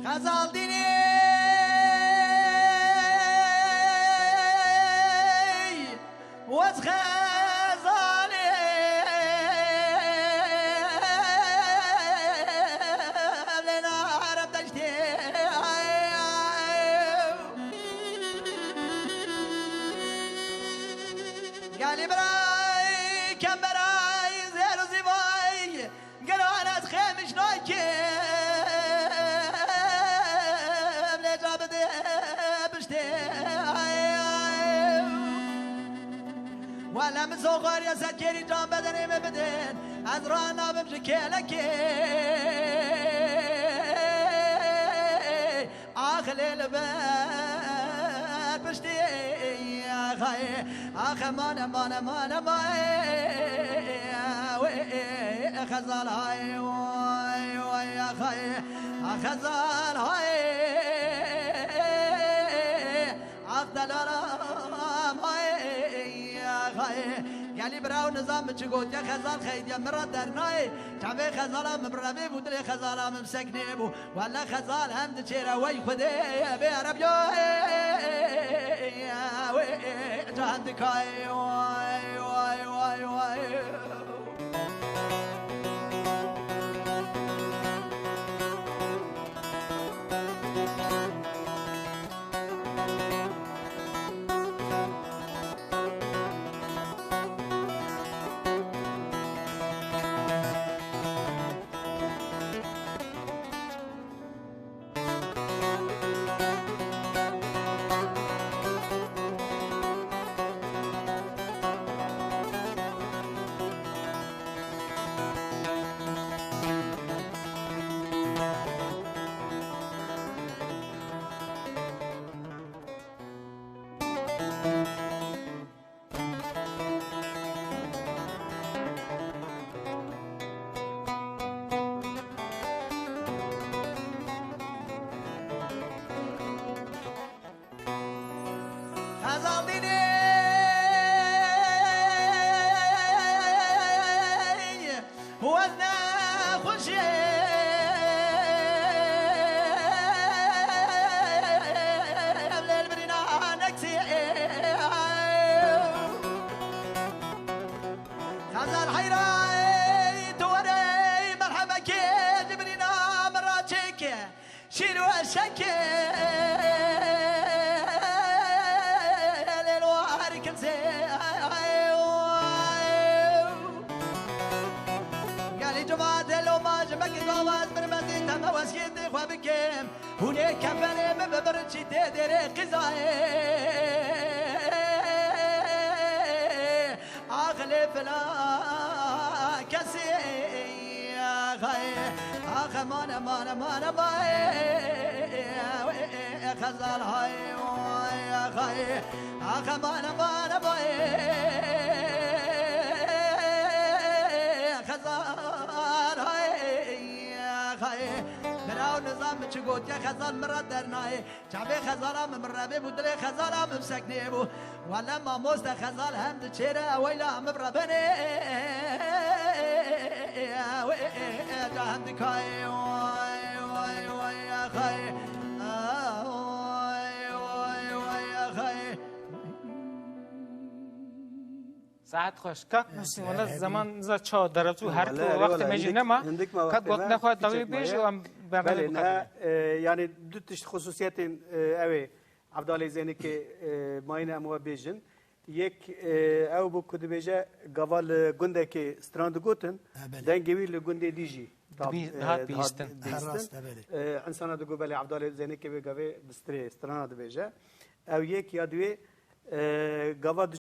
غزال دینی وز غزالی لنا عرب دشتی قالي براي كم براي زيرو زيباي قالوا انا تخيمش نايكي ولا من صغار يا سكري جام بدني مبدن أزرانا بمشي لك آخلي الباب بشتي يا خاي آخ مانا مانا مانا ماي خزال هاي واي واي يا خاي خزال هاي أفضل رام هاي قالي براو نظام تشقوت يا خزال خيد يا مراد درناي تعبي خزالة مبربي بودلي خزالة ممسكني بو ولا خزال هم تشيرا وي خدي يا بيرب يو يا وي جاندك واي واي واي واي غزال دینی وزنا خوشی قبل برينا نكسي غزال حيراي توري مرحبا كي جبرينا مراتك شيرو الشكي وسيدي خوابكم هناك كفاني مببرتشي تدري قزاي أغلب لا كسي أخ مانا مانا مانا باي خزال هاي واي أخ مانا مانا باي خزال هاي براو نظام تشقوت يا خزال مراد درناي شعبي خزالة ممربي بودلي خزالة ممسكني بو ولا ما موست خزال هم تشيرا ويلا مبربني جاهندك هاي واي واي واي يا خاي واي واي واي يا خاي ساعت خوش کات نشی ولی زمان ز چه درجو هر تو وقت میجی نما کات وقت نخواهد دوی بیش و بله نه یعنی دو تشت خصوصیت اوه عبدالله زینی که ماین امو بیجن یک او بو کد بیجه گوال گنده که استراند گوتن دنگوی لگنده دیجی هات بیستن انسان دو بله عبدالله زینی که بگوی بستری استراند بیجه او یک یادوی گواد